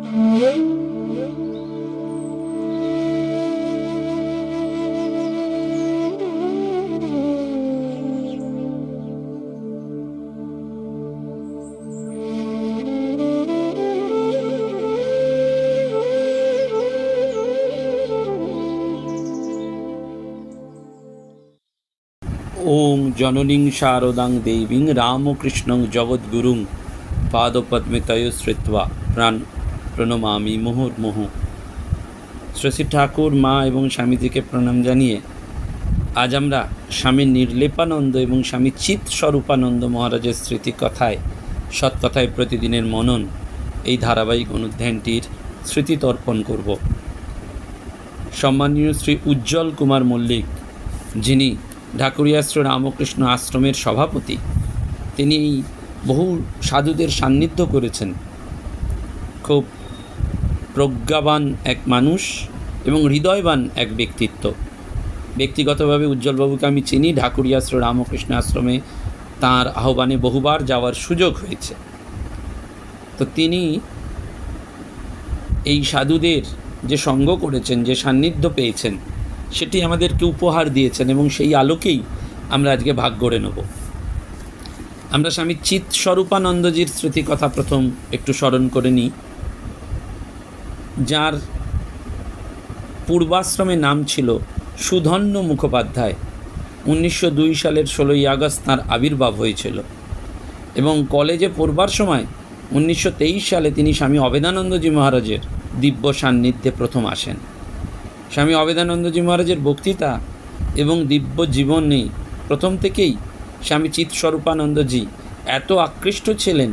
ওম জননীং শারদাং দেবীং রামকৃষ্ণং জগদ্গুরুং পাদপদ্মে তয় শ্রিত্বা প্রাণ প্রণমামি মুহুর্মুহু। শ্রী ঠাকুর, মা এবং স্বামীজিকে প্রণাম জানিয়ে আজ আমরা স্বামী নির্লেপানন্দ এবং স্বামী চিৎ স্বরূপানন্দ মহারাজের স্মৃতিকথায় সৎকথায় প্রতিদিনের মনন এই ধারাবাহিক অনুধ্যানটির স্মৃতি তর্পণ করব। সম্মানীয় শ্রী উজ্জ্বল কুমার মল্লিক, যিনি ঢাকুরিয়া শ্রী রামকৃষ্ণ আশ্রমের সভাপতি, তিনি বহু সাধুদের সান্নিধ্য করেছেন। খুব প্রজ্ঞাবান এক মানুষ এবং হৃদয়বান এক ব্যক্তিত্ব। ব্যক্তিগতভাবে উজ্জ্বলবাবুকে আমি চিনি। ঢাকুরিয়া শ্রী রামকৃষ্ণ আশ্রমে তাঁর আহ্বানে বহুবার যাওয়ার সুযোগ হয়েছে। তো তিনি এই সাধুদের যে সঙ্গ করেছেন, যে সান্নিধ্য পেয়েছেন, সেটি আমাদেরকে উপহার দিয়েছেন এবং সেই আলোকেই আমরা আজকে ভাগ করে নেব। আমরা স্বামী চিৎ স্বরূপানন্দজির স্মৃতিকথা প্রথম একটু স্মরণ করে নিই, যার পূর্বাশ্রমের নাম ছিল সুধন্য মুখোপাধ্যায়। 1902 সালের 16ই আগস্ট তাঁর আবির্ভাব হয়েছিল এবং কলেজে পড়বার সময় 1923 সালে তিনি স্বামী অবেদানন্দজি মহারাজের দিব্য সান্নিধ্যে প্রথম আসেন। স্বামী অবেদানন্দজি মহারাজের বক্তৃতা এবং দিব্য জীবনে প্রথম থেকেই স্বামী চিৎ স্বরূপানন্দজি এত আকৃষ্ট ছিলেন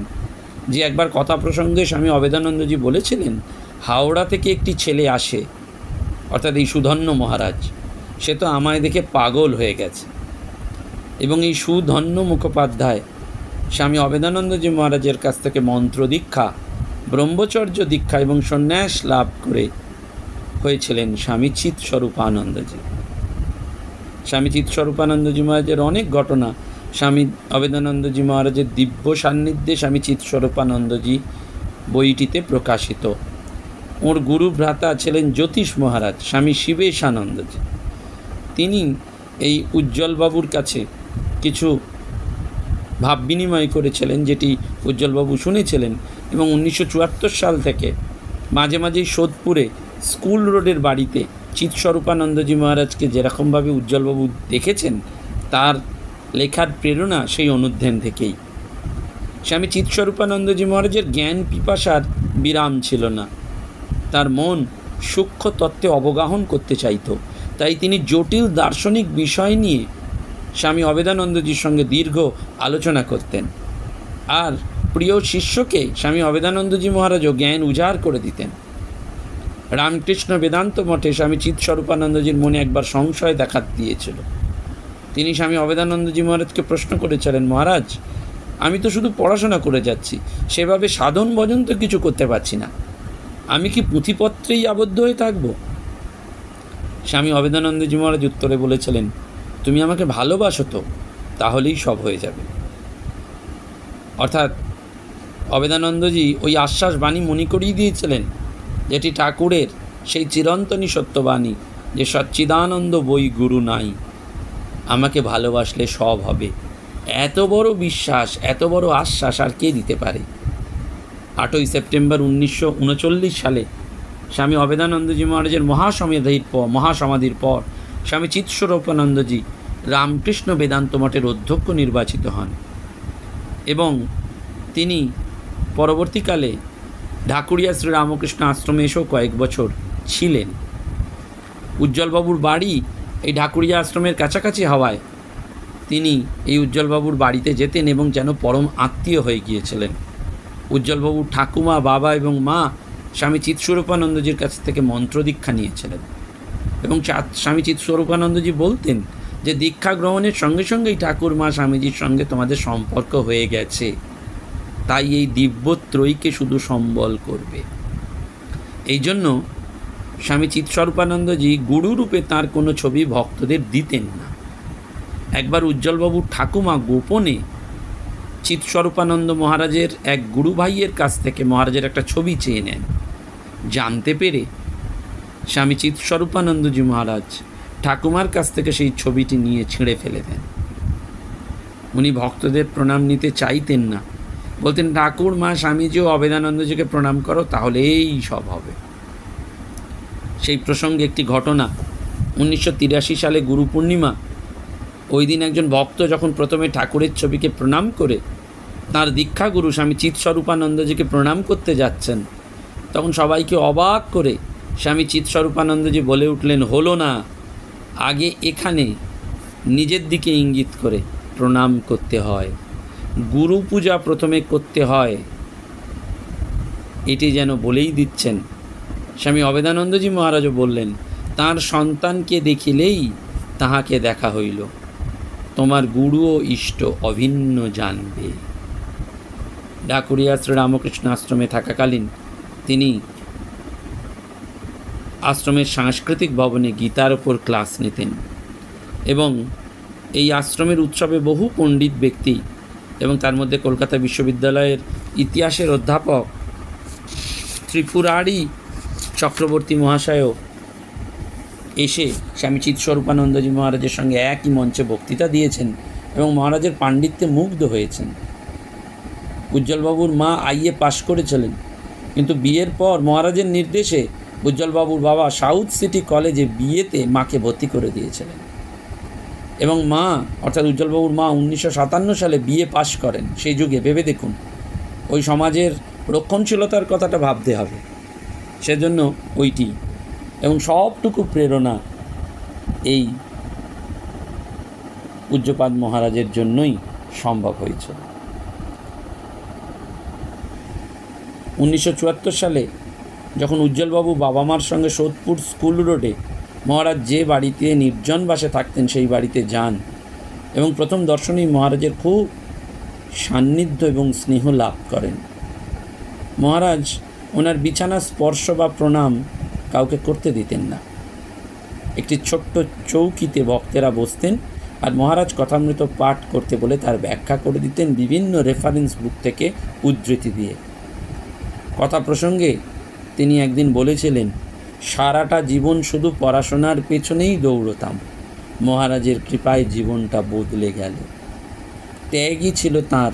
যে একবার কথা প্রসঙ্গে স্বামী অবেদানন্দজি বলেছিলেন, হাওড়া থেকে একটি ছেলে আসে, অর্থাৎ এই সুধন্য মহারাজ, সে তো আমায় দেখে পাগল হয়ে গেছে। এবং এই সুধন্য মুখোপাধ্যায় স্বামী অবেদানন্দজি মহারাজের কাছ থেকে মন্ত্র দীক্ষা, ব্রহ্মচর্য দীক্ষা এবং সন্ন্যাস লাভ করে হয়েছিলেন স্বামী চিৎ স্বরূপানন্দজি। স্বামী চিৎ স্বরূপানন্দজি মহারাজের অনেক ঘটনা স্বামী অবেদানন্দজি মহারাজের দিব্য সান্নিধ্যে স্বামী চিৎ স্বরূপানন্দজি বইটিতে প্রকাশিত। ওর গুরু ভ্রাতা ছিলেন জ্যোতিষ মহারাজ স্বামী শিবেশানন্দজি। তিনি এই উজ্জ্বলবাবুর কাছে কিছু ভাব বিনিময় করেছিলেন, যেটি উজ্জ্বলবাবু শুনেছিলেন এবং 1974 সাল থেকে মাঝে মাঝেই সোদপুরে স্কুল রোডের বাড়িতে চিৎ স্বরূপানন্দজি মহারাজকে যেরকমভাবে উজ্জ্বলবাবু দেখেছেন, তার লেখার প্রেরণা সেই অনুধ্যান থেকেই। স্বামী চিৎ স্বরূপানন্দজি মহারাজের জ্ঞান পিপাসার বিরাম ছিল না। তার মন সূক্ষ্ম তত্ত্বে অবগাহন করতে চাইত, তাই তিনি জটিল দার্শনিক বিষয় নিয়ে স্বামী অবেদানন্দজির সঙ্গে দীর্ঘ আলোচনা করতেন। আর প্রিয় শিষ্যকে স্বামী অবেদানন্দজি মহারাজও জ্ঞান উজাড় করে দিতেন। রামকৃষ্ণ বেদান্ত মঠে স্বামী চিৎ স্বরূপানন্দজির মনে একবার সংশয় দেখা দিয়েছিল। তিনি স্বামী অবেদানন্দজি মহারাজকে প্রশ্ন করেছিলেন, মহারাজ, আমি তো শুধু পড়াশোনা করে যাচ্ছি, সেভাবে সাধন ভজন তো কিছু করতে পারছি না, আমি কি পুঁথিপত্রেই আবদ্ধ হয়ে থাকব? স্বামী অবেদানন্দজি মহারাজ উত্তরে বলেছিলেন, তুমি আমাকে ভালোবাসো তো, তাহলেই সব হয়ে যাবে। অর্থাৎ অবেদানন্দজি ওই আশ্বাস বাণী মনে করিয়ে দিয়েছিলেন, যেটি ঠাকুরের সেই চিরন্তনী সত্যবাণী, যে সচ্চিদানন্দ বই গুরু নাই, আমাকে ভালোবাসলে সব হবে। এত বড় বিশ্বাস, এত বড় আশ্বাস আর কে দিতে পারে? 8ই সেপ্টেম্বর 1939 সালে স্বামী অবেদানন্দজি মহারাজের মহাসমাধির পর স্বামী চিৎ স্বরূপানন্দজি রামকৃষ্ণ বেদান্ত মঠের অধ্যক্ষ নির্বাচিত হন এবং তিনি পরবর্তীকালে ঢাকুরিয়া শ্রী রামকৃষ্ণ আশ্রমে এসেও কয়েক বছর ছিলেন। উজ্জ্বলবাবুর বাড়ি এই ঢাকুরিয়া আশ্রমের কাছাকাছি হওয়ায় তিনি এই উজ্জ্বলবাবুর বাড়িতে যেতেন এবং যেন পরম আত্মীয় হয়ে গিয়েছিলেন। উজ্জ্বলবাবুর ঠাকুমা, বাবা এবং মা স্বামী চিৎ স্বরূপানন্দজির কাছ থেকে মন্ত্র দীক্ষা নিয়েছিলেন এবং স্বামী চিৎ স্বরূপানন্দজি বলতেন যে দীক্ষা গ্রহণের সঙ্গে সঙ্গেই ঠাকুর মা স্বামীজির সঙ্গে তোমাদের সম্পর্ক হয়ে গেছে, তাই এই দিব্যত্রয়ীকে শুধু সম্বল করবে। এই জন্য স্বামী চিৎ স্বরূপানন্দজি গুরুরূপে তাঁর কোনো ছবি ভক্তদের দিতেন না। একবার উজ্জ্বলবাবুর ঠাকুমা গোপনে চিৎ স্বরূপানন্দ মহারাজের এক গুরু ভাইয়ের কাছ থেকে মহারাজের একটা ছবি চেয়ে নেন জানতে পেরে স্বামী চিৎস্বরূপানন্দজি মহারাজ ঠাকুমার কাছ থেকে সেই ছবিটি নিয়ে ছিঁড়ে ফেলে দেন। উনি ভক্তদের প্রণাম নিতে চাইতেন না, বলতেন ঠাকুর মা স্বামীজি ও অবেদানন্দজিকে প্রণাম করো, তাহলেই সব হবে। সেই প্রসঙ্গে একটি ঘটনা, 1983 সালে গুরু পূর্ণিমা, ওই দিন একজন ভক্ত যখন প্রথমে ঠাকুরের ছবিকে প্রণাম করে তাঁর দীক্ষাগুরু স্বামী চিৎস্বরূপানন্দজিকে প্রণাম করতে যাচ্ছেন, তখন সবাইকে অবাক করে স্বামী চিৎস্বরূপানন্দজি বলে উঠলেন, হলো না, আগে এখানে নিজের দিকে ইঙ্গিত করে প্রণাম করতে হয়, গুরু পূজা প্রথমে করতে হয়। এটি যেন বলেই দিচ্ছেন। স্বামী অবেদানন্দজি মহারাজও বললেন, তাঁর সন্তানকে দেখিলেই তাহাকে দেখা হইল, তোমার গুরু ও ইষ্ট অভিন্ন জানবে। ঢাকুরিয়া শ্রীরামকৃষ্ণ আশ্রমে থাকাকালীন তিনি আশ্রমের সাংস্কৃতিক ভবনে গীতার ওপর ক্লাস নিতেন এবং এই আশ্রমের উৎসবে বহু পণ্ডিত ব্যক্তি এবং তার মধ্যে কলকাতা বিশ্ববিদ্যালয়ের ইতিহাসের অধ্যাপক ত্রিপুরারি চক্রবর্তী মহাশয়ও এসে স্বামী চিৎস্বরূপানন্দজি মহারাজের সঙ্গে একই মঞ্চে বক্তৃতা দিয়েছেন এবং মহারাজের পাণ্ডিত্যে মুগ্ধ হয়েছেন। উজ্জ্বলবাবুর মা আইএ পাশ করেছিলেন, কিন্তু বিয়ের পর মহারাজের নির্দেশে উজ্জ্বলবাবুর বাবা সাউথ সিটি কলেজে বিয়েতে মাকে ভর্তি করে দিয়েছিলেন এবং মা অর্থাৎ উজ্জ্বলবাবুর মা 1957 সালে বিয়ে পাশ করেন। সেই যুগে ভেবে দেখুন, ওই সমাজের রক্ষণশীলতার কথাটা ভাবতে হবে, সেজন্য ওইটি এবং সবটুকু প্রেরণা এই পূজ্যপাদ মহারাজের জন্যই সম্ভব হয়েছে। 1974 সালে যখন উজ্জ্বলবাবু বাবা মার সঙ্গে সোদপুর স্কুল রোডে মহারাজ যে বাড়িতে নির্জন বাসে থাকতেন সেই বাড়িতে যান এবং প্রথম দর্শনেই মহারাজের খুব সান্নিধ্য এবং স্নেহ লাভ করেন। মহারাজ ওনার বিছানা স্পর্শ বা প্রণাম কাউকে করতে দিতেন না। একটি ছোট্ট চৌকিতে ভক্তেরা বসতেন আর মহারাজ কথামৃত পাঠ করতে বলে তার ব্যাখ্যা করে দিতেন বিভিন্ন রেফারেন্স বুক থেকে উদ্ধৃতি দিয়ে। কথা প্রসঙ্গে তিনি একদিন বলেছিলেন, সারাটা জীবন শুধু পড়াশোনার পেছনেই দৌড়তাম, মহারাজের কৃপায় জীবনটা বদলে গেল। ত্যাগই ছিল তাঁর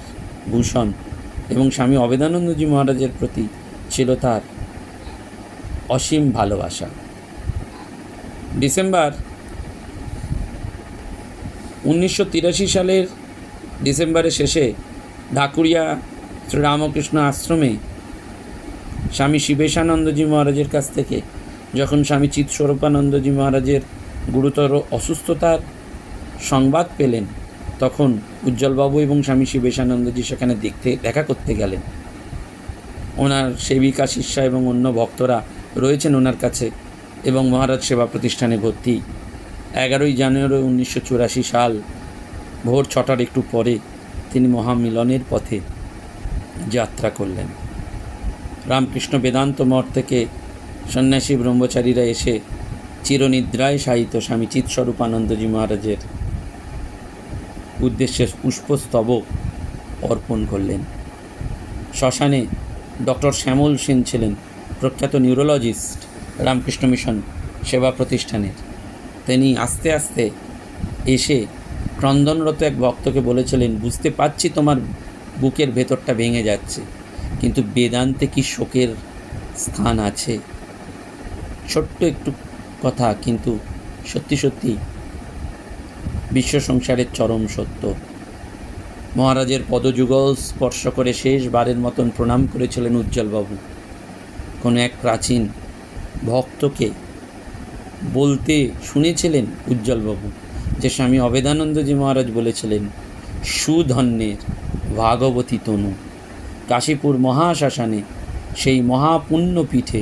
ভূষণ এবং স্বামী অবেদানন্দজি মহারাজের প্রতি ছিল তার অসীম ভালোবাসা। ডিসেম্বর 1983 সালের ডিসেম্বরের শেষে ঢাকুরিয়া শ্রীরামকৃষ্ণ আশ্রমে স্বামী শিবেশানন্দজি মহারাজের কাছ থেকে যখন স্বামী চিৎস্বরূপানন্দজি মহারাজের গুরুতর অসুস্থতার সংবাদ পেলেন, তখন উজ্জ্বলবাবু এবং স্বামী শিবেশানন্দজি সেখানে দেখা করতে গেলেন। ওনার সেবিকা শিষ্যা এবং অন্য ভক্তরা রয়েছেন ওনার কাছে এবং মহারাজ সেবা প্রতিষ্ঠানে ভর্তি। 11 জানুয়ারি 1984 সাল ভোর 6টার একটু পরে তিনি মহামিলনের পথে যাত্রা করলেন। রামকৃষ্ণ বেদান্ত মঠ থেকে সন্ন্যাসী ব্রহ্মচারীরা এসে চিরনিদ্রায় শায়িত স্বামী চিৎস্বরূপানন্দজি মহারাজের উদ্দেশ্যে পুষ্পস্তবক অর্পণ করলেন। শ্মশানে ডক্টর শ্যামল সেন ছিলেন প্রখ্যাত নিউরোলজিস্ট রামকৃষ্ণ মিশন সেবা প্রতিষ্ঠানের। তিনি আস্তে আস্তে এসে ক্রন্দনরত এক ভক্তকে বলেছিলেন, বুঝতে পারছি তোমার বুকের ভেতরটা ভেঙে যাচ্ছে, কিন্তু বেদান্তে কি শোকের স্থান আছে? ছোট্ট একটু কথা, কিন্তু সত্যি সত্যি বিশ্ব সংসারের চরম সত্য। মহারাজের পদযুগল স্পর্শ করে শেষবারের মতন প্রণাম করেছিলেন উজ্জ্বলবাবু। কোনো এক প্রাচীন ভক্তকে বলতে শুনেছিলেন উজ্জ্বলবাবু যে স্বামী অবেদানন্দজি মহারাজ বলেছিলেন, সুধন্যের ভাগবতী তনু। কাশীপুর মহাশ্মশানে সেই মহাপুণ্যপীঠে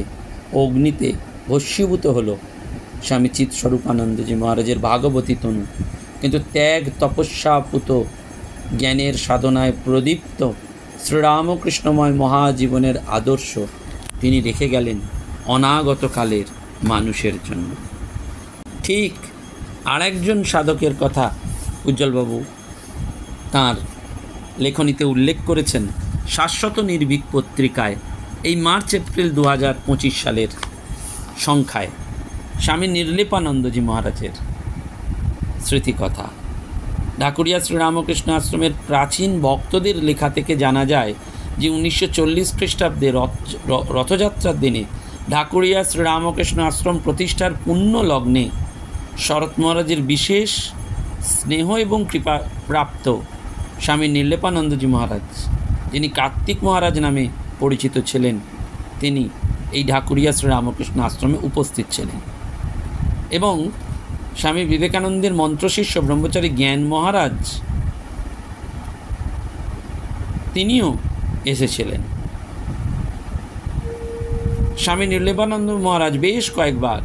অগ্নিতে ভস্মীভূত হল স্বামী চিৎস্বরূপানন্দজি মহারাজের ভাগবতী তনু, কিন্তু ত্যাগ তপস্যাপুত জ্ঞানের সাধনায় প্রদীপ্ত শ্রীরামকৃষ্ণময় মহাজীবনের আদর্শ তিনি রেখে গেলেন অনাগত কালের মানুষের জন্য। ঠিক আরেকজন সাধকের কথা উজ্জ্বলবাবু তাঁর লেখনীতে উল্লেখ করেছেন শাশ্বত নির্ভীক পত্রিকায় এই মার্চ এপ্রিল 2025 সালের সংখ্যায় স্বামী নির্লেপানন্দজি মহারাজের স্মৃতিকথা। ঢাকুরিয়া শ্রীরামকৃষ্ণ আশ্রমের প্রাচীন ভক্তদের লেখা থেকে জানা যায় যে 1940 খ্রিস্টাব্দে রথযাত্রার দিনে ঢাকুরিয়া শ্রীরামকৃষ্ণ আশ্রম প্রতিষ্ঠার পুণ্য লগ্নে শরৎ মহারাজের বিশেষ স্নেহ এবং কৃপা প্রাপ্ত স্বামী নির্লেপানন্দজি মহারাজ, যিনি কার্তিক মহারাজ নামে পরিচিত ছিলেন, তিনি এই ঢাকুরিয়া শ্রীরামকৃষ্ণ আশ্রমে উপস্থিত ছিলেন। এবং স্বামী বিবেকানন্দের মন্ত্রশিষ্য ব্রহ্মচারী জ্ঞান মহারাজ তিনিও এসেছিলেন। স্বামী নির্লেপানন্দ মহারাজ বেশ কয়েকবার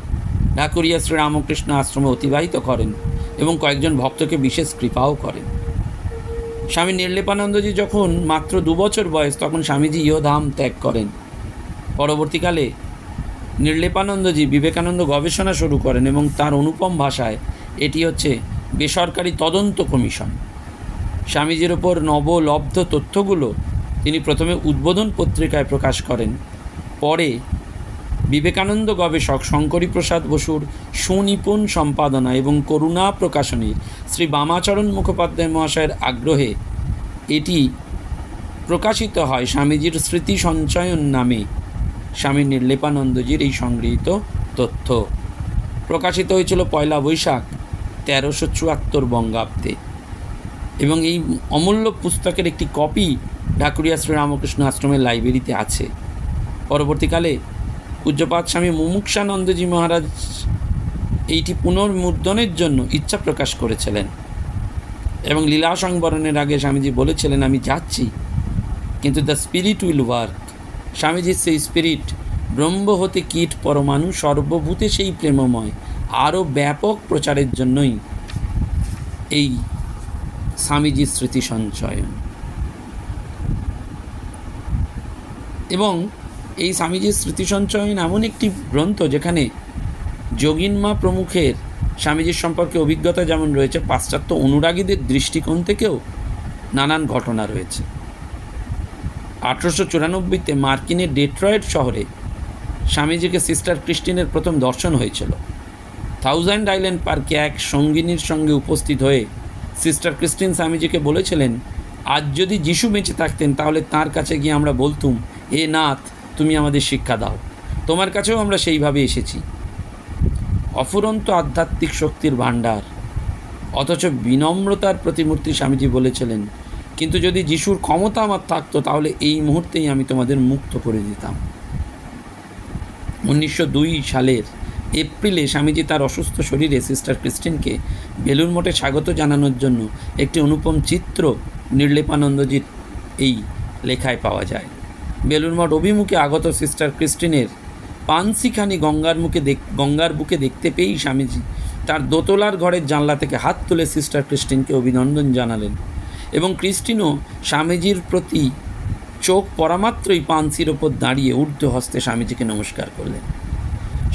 ঢাকুরিয়া শ্রীরামকৃষ্ণ আশ্রমে অতিবাহিত করেন এবং কয়েকজন ভক্তকে বিশেষ কৃপাও করেন। স্বামী নির্লেপানন্দজি যখন মাত্র 2 বছর বয়স, তখন স্বামীজি ইহধাম ত্যাগ করেন। পরবর্তীকালে নির্লেপানন্দজি বিবেকানন্দ গবেষণা শুরু করেন এবং তার অনুপম ভাষায় এটি হচ্ছে বেসরকারি তদন্ত কমিশন। স্বামীজির ওপর নবলব্ধ তথ্যগুলো তিনি প্রথমে উদ্বোধন পত্রিকায় প্রকাশ করেন। পরে বিবেকানন্দ গবেষক শঙ্করী প্রসাদ বসুর সুনিপুণ সম্পাদনা এবং করুণা প্রকাশনীর শ্রী বামাচরণ মুখোপাধ্যায় মহাশয়ের আগ্রহে এটি প্রকাশিত হয় স্বামীজির স্মৃতি সঞ্চয়ন নামে। স্বামী নির্লেপানন্দজির এই সংগৃহীত তথ্য প্রকাশিত হয়েছিল 1 বৈশাখ 1374 বঙ্গাব্দে এবং এই অমূল্য পুস্তকের একটি কপি ঢাকুরিয়া শ্রীরামকৃষ্ণ আশ্রমের লাইব্রেরিতে আছে। পরবর্তীকালে পূজ্যপাদ স্বামী মুমুক্ষানন্দজি মহারাজ এইটি পুনর্মুদ্রণের জন্য ইচ্ছা প্রকাশ করেছিলেন এবং লীলা সংবরণের আগে স্বামীজি বলেছিলেন, আমি যাচ্ছি, কিন্তু দ্য স্পিরিট উইল ওয়ার্ক। স্বামীজির সেই স্পিরিট ব্রহ্ম হতে কীট পরমাণু সর্বভূতে সেই প্রেমময় আরও ব্যাপক প্রচারের জন্যই এই স্বামীজির স্মৃতি সঞ্চয়ন। এবং এই স্বামীজির স্মৃতি সঞ্চয়ন এমন একটি গ্রন্থ যেখানে যোগিনমা প্রমুখের স্বামীজির সম্পর্কে অভিজ্ঞতা যেমন রয়েছে, পাশ্চাত্য অনুরাগীদের দৃষ্টিকোণ থেকেও নানান ঘটনা রয়েছে। 1894-তে মার্কিনের ডেট্রয়েট শহরে স্বামীজিকে সিস্টার ক্রিস্টিনের প্রথম দর্শন হয়েছিল। 1000 আইল্যান্ড পার্কে এক সঙ্গিনীর সঙ্গে উপস্থিত হয়ে সিস্টার ক্রিস্টিন স্বামীজিকে বলেছিলেন, আজ যদি যিশু বেঁচে থাকতেন তাহলে তাঁর কাছে গিয়ে আমরা বলতুম, এ নাথ, তুমি আমাদের শিক্ষা দাও, তোমার কাছেও আমরা সেইভাবে এসেছি। অফুরন্ত আধ্যাত্মিক শক্তির ভাণ্ডার, অথচ বিনম্রতার প্রতিমূর্তি স্বামীজি বলেছিলেন, কিন্তু যদি যিশুর ক্ষমতা আমার থাকতো তাহলে এই মুহূর্তেই আমি তোমাদের মুক্ত করে দিতাম। 1902 সালের এপ্রিলে স্বামীজি তার অসুস্থ শরীরে সিস্টার ক্রিস্টিনকে বেলুড় মঠে স্বাগত জানানোর জন্য একটি অনুপম চিত্র নির্লেপানন্দজির এই লেখায় পাওয়া যায়। বেলুড় মঠ অভিমুখে আগত সিস্টার ক্রিস্টিনের পানসিখানি গঙ্গার বুকে দেখতে পেয়েই স্বামীজি তার দোতলার ঘরের জানলা থেকে হাত তুলে সিস্টার ক্রিস্টিনকে অভিনন্দন জানালেন এবং ক্রিস্টিনও স্বামীজির প্রতি চোখ পরামাত্রই পানসির ওপর দাঁড়িয়ে ঊর্ধ্ব হস্তে স্বামীজিকে নমস্কার করলেন।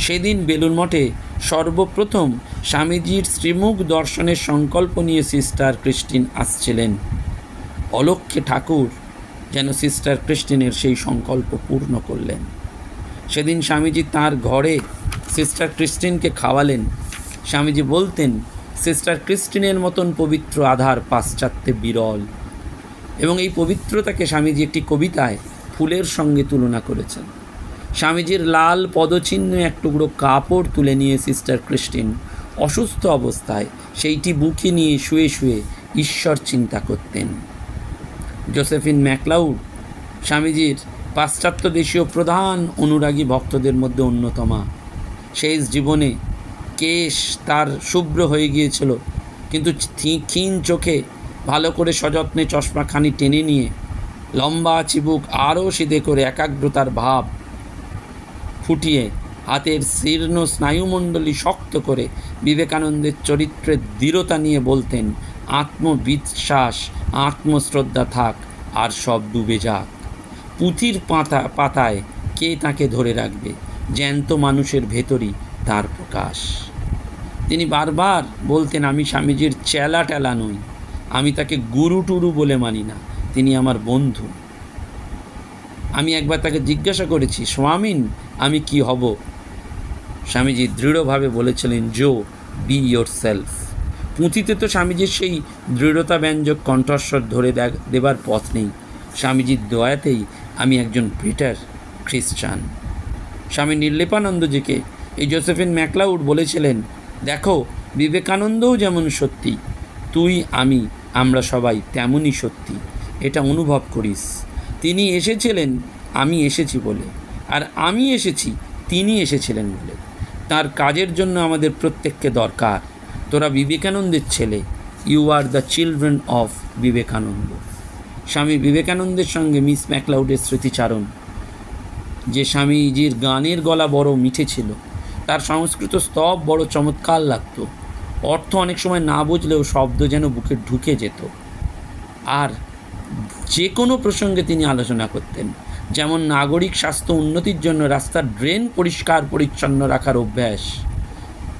সেদিন বেলুড় মঠে সর্বপ্রথম স্বামীজির শ্রীমুখ দর্শনের সংকল্প নিয়ে সিস্টার ক্রিস্টিন আসছিলেন। অলক্ষ্যে ঠাকুর যেন সিস্টার ক্রিস্টিনের সেই সংকল্প পূর্ণ করলেন। সেদিন স্বামীজি তাঁর ঘরে সিস্টার ক্রিস্টিনকে খাওয়ালেন। স্বামীজি বলতেন, সিস্টার ক্রিস্টিনের মতন পবিত্র আধার পাশ্চাত্যে বিরল, এবং এই পবিত্রতাকে স্বামীজি একটি কবিতায় ফুলের সঙ্গে তুলনা করেছেন। স্বামীজির লাল পদচিহ্ন এক টুকরো কাপড় তুলে নিয়ে সিস্টার ক্রিস্টিন অসুস্থ অবস্থায় সেইটি বুকে নিয়ে শুয়ে শুয়ে ঈশ্বর চিন্তা করতেন। জোসেফিন ম্যাকলাউড স্বামীজির পাশ্চাত্য দেশীয় প্রধান অনুরাগী ভক্তদের মধ্যে অন্যতমা। শেষ জীবনে কেশ তার শুভ্র হয়ে গিয়েছিল, কিন্তু ক্ষীণ চোখে ভালো করে সযত্নে চশমাখানি টেনে নিয়ে লম্বা চিবুক আরও সিধে করে একাগ্রতার ভাব ফুটিয়ে হাতের শীর্ণ স্নায়ুমণ্ডলী শক্ত করে বিবেকানন্দের চরিত্রের দৃঢ়তা নিয়ে বলতেন, আত্মবিশ্বাস আত্মশ্রদ্ধা থাক আর সব ডুবে যাক। পুঁথির পাতায় কে তাকে ধরে রাখবে, জ্যান্ত মানুষের ভেতরই তার প্রকাশ। তিনি বারবার বলতেন, আমি স্বামীজির চেলা টেলা নই, আমি তাকে গুরু টুরু বলে মানি না, তিনি আমার বন্ধু। আমি একবার তাকে জিজ্ঞাসা করেছি, স্বামীন আমি কি হব? স্বামীজি দৃঢ়ভাবে বলেছিলেন, জো বি ইয়োর সেলফ। পুঁথিতে তো স্বামীজির সেই দৃঢ়তা ব্যঞ্জক কণ্ঠস্বর ধরে দেবার পথ নেই। স্বামীজির দয়াতেই আমি একজন বেটার খ্রিস্টান। স্বামী নির্লেপানন্দজিকে এই জোসেফিন ম্যাকলাউড বলেছিলেন, দেখো বিবেকানন্দও যেমন সত্যি, তুই আমি আমরা সবাই তেমনই সত্যি, এটা অনুভব করিস। তিনি এসেছিলেন আমি এসেছি বলে, আর আমি এসেছি তিনি এসেছিলেন বলে। তার কাজের জন্য আমাদের প্রত্যেককে দরকার। তোরা বিবেকানন্দের ছেলে, you are the children of Vivekananda. Swami বিবেকানন্দের সঙ্গে মিস ম্যাকলাউডের স্মৃতিচারণ। যে স্বামীজির গানের গলা বড় মিঠে ছিল, তার সংস্কৃত স্তব বড় চমৎকার লাগত, অর্থ অনেক সময় না বুঝলেও শব্দ যেন বুকে ঢুকে যেত। আর যে কোনো প্রসঙ্গে তিনি আলোচনা করতেন, যেমন নাগরিক স্বাস্থ্য উন্নতির জন্য রাস্তার ড্রেন পরিষ্কার পরিচ্ছন্ন রাখার অভ্যাস,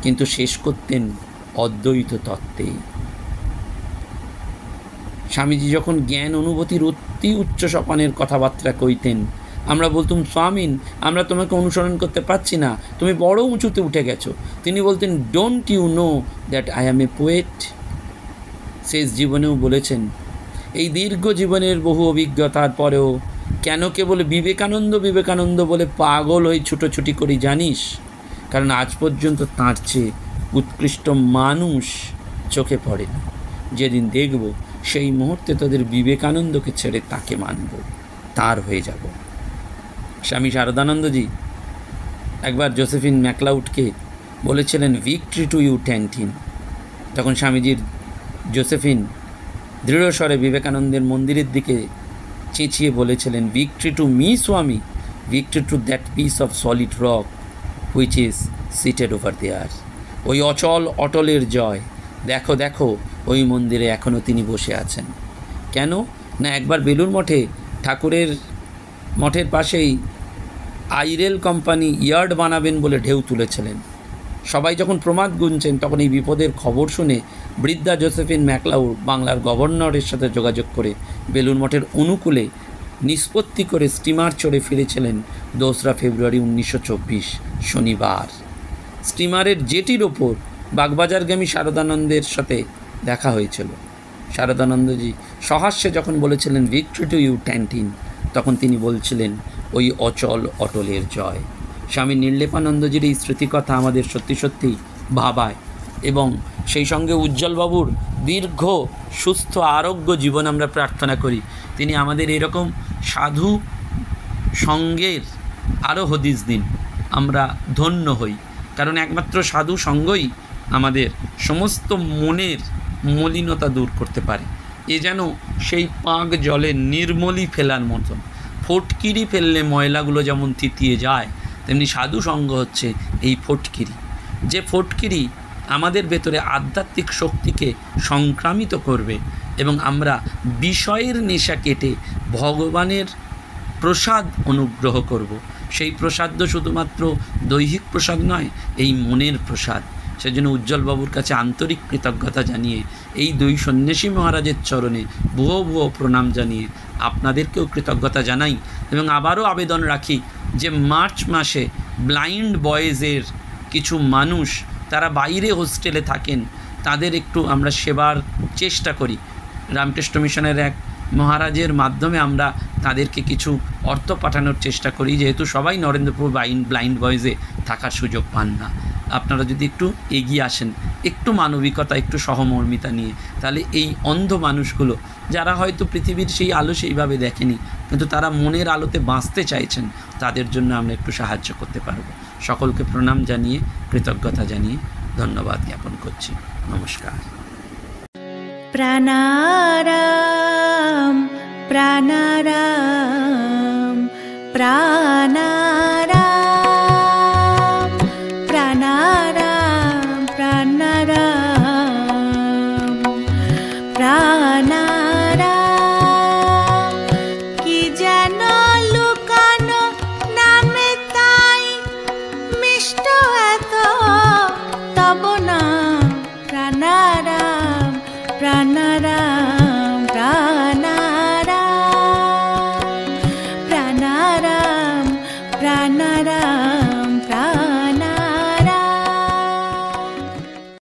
কিন্তু শেষ করতেন অদ্বৈত তত্ত্বে। স্বামীজি যখন জ্ঞান অনুভূতির অতি উচ্চ সোপানের কথাবার্তা কইতেন, আমরা বলতুম, স্বামীন আমরা তোমাকে অনুসরণ করতে পারছি না, তুমি বড় উঁচুতে উঠে গেছো। তিনি বলতেন, don't you know that I am a poet. শেষ জীবনেও বলেছেন, এই দীর্ঘ জীবনের বহু অভিজ্ঞতার পরেও কেন কেবল বিবেকানন্দ বিবেকানন্দ বলে পাগল হয়ে ছুটোছুটি করি জানিস? কারণ আজ পর্যন্ত তাঁর চেয়ে উৎকৃষ্ট মানুষ চোখে পড়েনি। যেদিন দেখব সেই মুহূর্তে তোদের বিবেকানন্দকে ছেড়ে তাকে মানব, তার হয়ে যাব। স্বামী শারদানন্দজি একবার জোসেফিন ম্যাকলাউডকে বলেছিলেন, ভিক্টরি টু ইউ ট্যান্টিন। তখন স্বামীজির জোসেফিন দৃঢ়স্বরে বিবেকানন্দের মন্দিরের দিকে চেঁচিয়ে বলেছিলেন, victory to me Swami, victory to that piece of solid rock which is seated over there. ওই অচল অটলের জয়। দেখো দেখো ওই মন্দিরে এখনও তিনি বসে আছেন। কেন না, একবার বেলুড় মঠে ঠাকুরের মঠের পাশেই আইরেল কোম্পানি ইয়ার্ড বানাবেন বলে ঢেউ তুলেছিলেন। সবাই যখন প্রমাদ গুনছেন, তখন এই বিপদের খবর শুনে বৃদ্ধা জোসেফিন ম্যাকলাউড বাংলার গভর্নরের সাথে যোগাযোগ করে বেলুড় মঠের অনুকূলে নিষ্পত্তি করে স্টিমার চড়ে ফিরেছিলেন 2রা ফেব্রুয়ারি 1924 শনিবার। স্টিমারের জেটির ওপর বাগবাজারগামী শারদানন্দের সাথে দেখা হয়েছিল। শারদানন্দজি সহাস্যে যখন বলেছিলেন, ভিক্টরি টু ইউ ট্যান্টিন, তখন তিনি বলছিলেন, ওই অচল অটলের জয়। স্বামী নির্লেপানন্দজির এই স্মৃতিকথা আমাদের সত্যি সত্যিই ভাবায়, এবং সেই সঙ্গে উজ্জ্বলবাবুর দীর্ঘ সুস্থ আরোগ্য জীবন আমরা প্রার্থনা করি। তিনি আমাদের এরকম সাধু সঙ্গের আরও হদিস দিন, আমরা ধন্য হই। কারণ একমাত্র সাধু সঙ্গই আমাদের সমস্ত মনের মলিনতা দূর করতে পারে। এ যেন সেই পাঁক জলে নির্মলি ফেলার মতন। ফটকিরি ফেললে ময়লাগুলো যেমন থিতিয়ে যায়, তেমনি সাধু সঙ্গ হচ্ছে এই ফটকিরি, যে ফটকিরি আমাদের ভেতরে আধ্যাত্মিক শক্তিকে সংক্রামিত করবে এবং আমরা বিষয়ের নেশা কেটে ভগবানের প্রসাদ অনুগ্রহ করব। সেই প্রসাদ তো শুধুমাত্র দৈহিক প্রসাদ নয়, এই মনের প্রসাদ। সেজন্য উজ্জ্বলবাবুর কাছে আন্তরিক কৃতজ্ঞতা জানিয়ে, এই দুই সন্ন্যাসী মহারাজের চরণে ভুয়ো ভুয়ো প্রণাম জানিয়ে আপনাদেরকেও কৃতজ্ঞতা জানাই, এবং আবারও আবেদন রাখি যে মার্চ মাসে ব্লাইন্ড বয়েজের কিছু মানুষ তারা বাইরে হোস্টেলে থাকেন, তাদের একটু আমরা সেবার চেষ্টা করি। রামকৃষ্ণ মিশনের এক মহারাজের মাধ্যমে আমরা তাদেরকে কিছু অর্থ পাঠানোর চেষ্টা করি, যেহেতু সবাই নরেন্দ্রপুর ব্লাইন্ড বয়েজে থাকার সুযোগ পান না। আপনারা যদি একটু এগিয়ে আসেন, একটু মানবিকতা, একটু সহমর্মিতা নিয়ে, তাহলে এই অন্ধ মানুষগুলো, যারা হয়তো পৃথিবীর সেই আলো সেইভাবে দেখেনি, কিন্তু তারা মনের আলোতে বাঁচতে চাইছেন, তাদের জন্য আমরা একটু সাহায্য করতে পারব। সকলকে প্রণাম জানিয়ে, কৃতজ্ঞতা জানিয়ে ধন্যবাদ জ্ঞাপন করছি। নমস্কার। প্রাণারাম প্রাণারাম প্রাণা